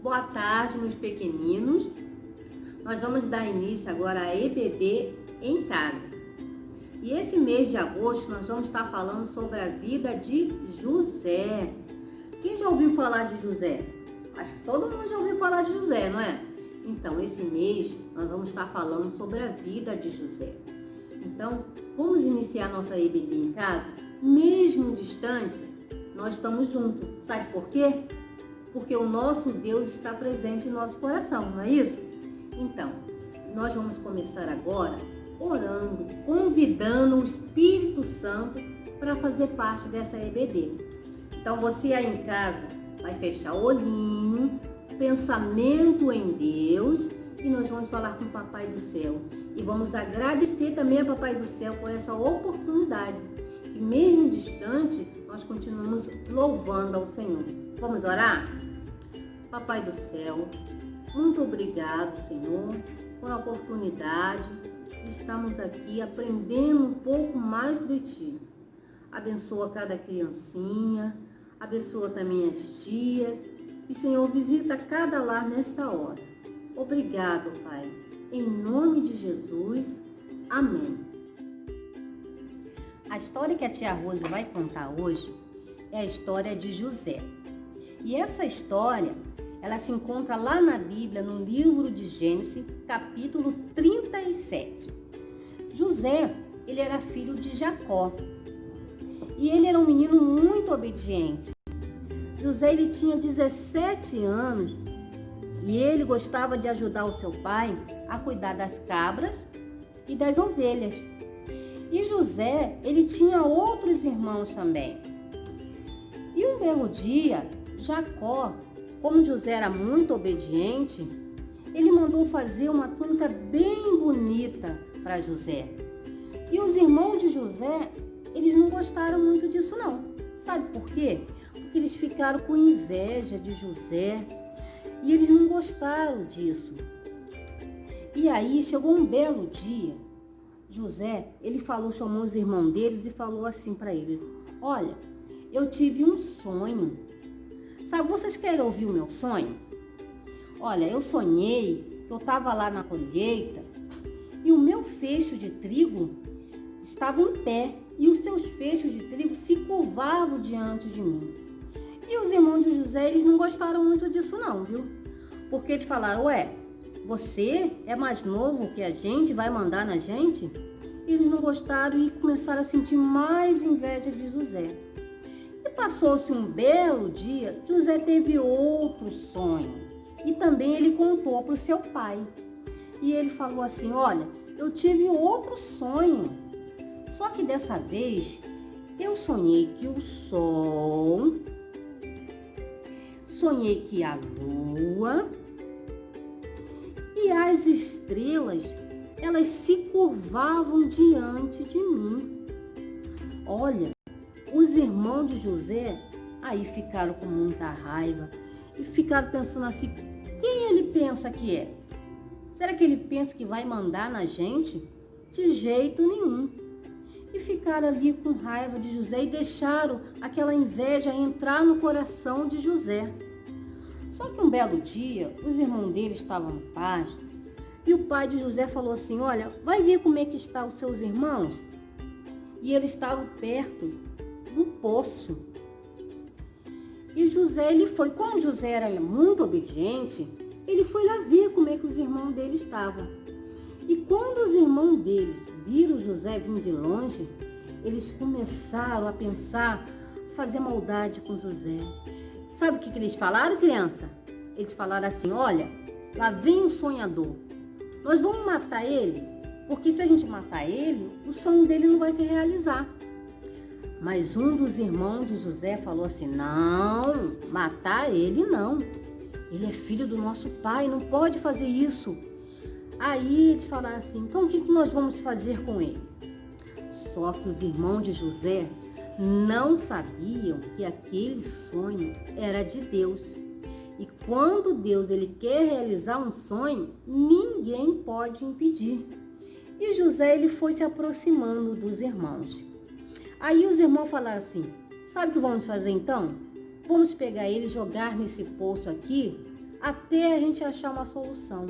Boa tarde, meus pequeninos. Nós vamos dar início agora a EBD em casa. E esse mês de agosto nós vamos estar falando sobre a vida de José. Quem já ouviu falar de José? Acho que todo mundo já ouviu falar de José, não é? Então, esse mês nós vamos estar falando sobre a vida de José. Então, vamos iniciar nossa EBD em casa? Mesmo distante, nós estamos juntos. Sabe por quê? Porque o nosso Deus está presente em nosso coração, não é isso? Então, nós vamos começar agora orando, convidando o Espírito Santo para fazer parte dessa EBD. Então, você aí em casa vai fechar o olhinho, pensamento em Deus, e nós vamos falar com o Papai do Céu. E vamos agradecer também a Papai do Céu por essa oportunidade. E mesmo distante, nós continuamos louvando ao Senhor. Vamos orar? Papai do Céu, muito obrigado, Senhor, por a oportunidade de estarmos aqui aprendendo um pouco mais de Ti. Abençoa cada criancinha, abençoa também as tias e, Senhor, visita cada lar nesta hora. Obrigado, Pai. Em nome de Jesus. Amém. A história que a tia Rosa vai contar hoje é a história de José. E essa história, ela se encontra lá na Bíblia, no livro de Gênesis, capítulo 37. José, ele era filho de Jacó. E ele era um menino muito obediente. José, ele tinha 17 anos e ele gostava de ajudar o seu pai a cuidar das cabras e das ovelhas. E José, ele tinha outros irmãos também. E um belo dia, Jacó, como José era muito obediente, ele mandou fazer uma túnica bem bonita para José. E os irmãos de José, eles não gostaram muito disso não. Sabe por quê? Porque eles ficaram com inveja de José e eles não gostaram disso. E aí chegou um belo dia, José, ele chamou os irmãos deles e falou assim para eles: olha, eu tive um sonho. Sabe, vocês querem ouvir o meu sonho? Olha, eu sonhei que eu estava lá na colheita e o meu feixe de trigo estava em pé e os seus feixes de trigo se curvavam diante de mim. E os irmãos de José, eles não gostaram muito disso não, viu? Porque eles falaram: ué, você é mais novo que a gente, vai mandar na gente? E eles não gostaram e começaram a sentir mais inveja de José. E passou-se um belo dia, José teve outro sonho. E também ele contou para o seu pai. E ele falou assim: olha, eu tive outro sonho. Só que dessa vez, eu sonhei que o sol, sonhei que a lua e as estrelas, elas se curvavam diante de mim. Olha, os irmãos de José aí ficaram com muita raiva e ficaram pensando assim: quem ele pensa que é? Será que ele pensa que vai mandar na gente? De jeito nenhum. E ficaram ali com raiva de José e deixaram aquela inveja entrar no coração de José. Só que um belo dia, os irmãos dele estavam no pasto e o pai de José falou assim: olha, vai ver como é que estão os seus irmãos? E eles estavam perto do poço. E José, ele foi, como José era muito obediente, ele foi lá ver como é que os irmãos dele estavam. E quando os irmãos dele viram José vir de longe, eles começaram a pensar, fazer maldade com José. Sabe o que eles falaram, criança? Eles falaram assim: olha, lá vem o sonhador. Nós vamos matar ele, porque se a gente matar ele, o sonho dele não vai se realizar. Mas um dos irmãos de José falou assim: não, matar ele não. Ele é filho do nosso pai, não pode fazer isso. Aí eles falaram assim: então o que nós vamos fazer com ele? Só que os irmãos de José não sabiam que aquele sonho era de Deus. E quando Deus ele quer realizar um sonho, ninguém pode impedir. E José ele foi se aproximando dos irmãos. Aí os irmãos falaram assim: sabe o que vamos fazer então? Vamos pegar ele e jogar nesse poço aqui, até a gente achar uma solução.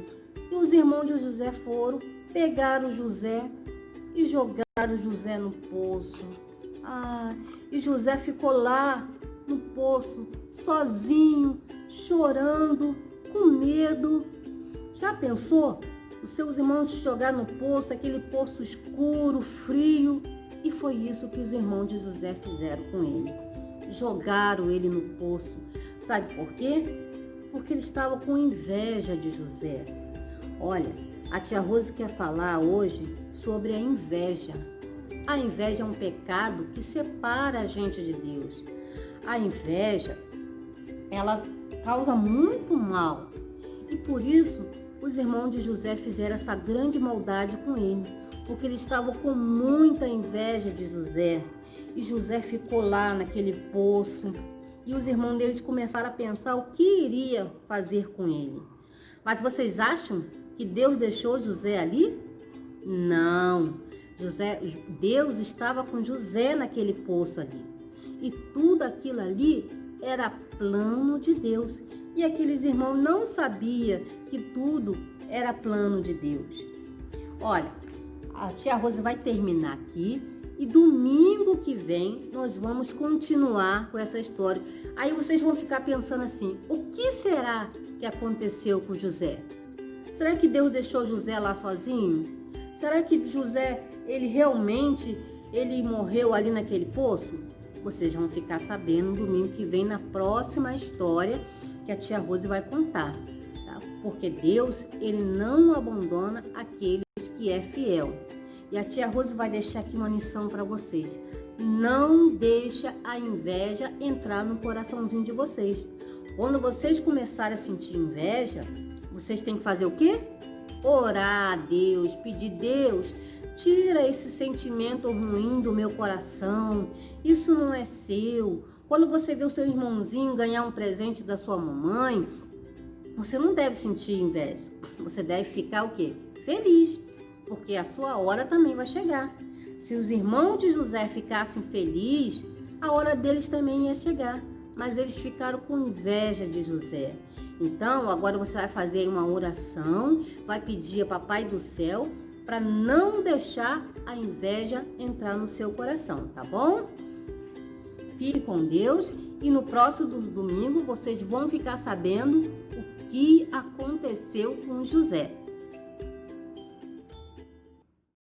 E os irmãos de José foram, pegaram José e jogaram José no poço. E José ficou lá no poço, sozinho, chorando, com medo. Já pensou? Os seus irmãos te jogaram no poço, aquele poço escuro, frio. E foi isso que os irmãos de José fizeram com ele. Jogaram ele no poço. Sabe por quê? Porque eles estavam com inveja de José. Olha, a tia Rose quer falar hoje sobre a inveja. A inveja é um pecado que separa a gente de Deus. A inveja, ela causa muito mal. E por isso, os irmãos de José fizeram essa grande maldade com ele. Porque eles estavam com muita inveja de José. E José ficou lá naquele poço. E os irmãos deles começaram a pensar o que iria fazer com ele. Mas vocês acham que Deus deixou José ali? Não. Deus estava com José naquele poço ali. E tudo aquilo ali era plano de Deus. E aqueles irmãos não sabiam que tudo era plano de Deus. Olha, a tia Rosa vai terminar aqui e domingo que vem nós vamos continuar com essa história. Aí vocês vão ficar pensando assim, o que será que aconteceu com José? Será que Deus deixou José lá sozinho? Será que José, ele morreu ali naquele poço? Vocês vão ficar sabendo no domingo que vem na próxima história que a tia Rose vai contar, tá? Porque Deus, ele não abandona aqueles que é fiel. E a tia Rose vai deixar aqui uma lição para vocês. Não deixa a inveja entrar no coraçãozinho de vocês. Quando vocês começarem a sentir inveja, vocês têm que fazer o quê? Orar a Deus, pedir: Deus, tira esse sentimento ruim do meu coração. Isso não é seu. Quando você vê o seu irmãozinho ganhar um presente da sua mamãe, você não deve sentir inveja. Você deve ficar o quê? Feliz, porque a sua hora também vai chegar. Se os irmãos de José ficassem felizes, a hora deles também ia chegar. Mas eles ficaram com inveja de José. Então, agora você vai fazer uma oração, vai pedir a Papai do Céu para não deixar a inveja entrar no seu coração, tá bom? Fique com Deus e no próximo domingo vocês vão ficar sabendo o que aconteceu com José.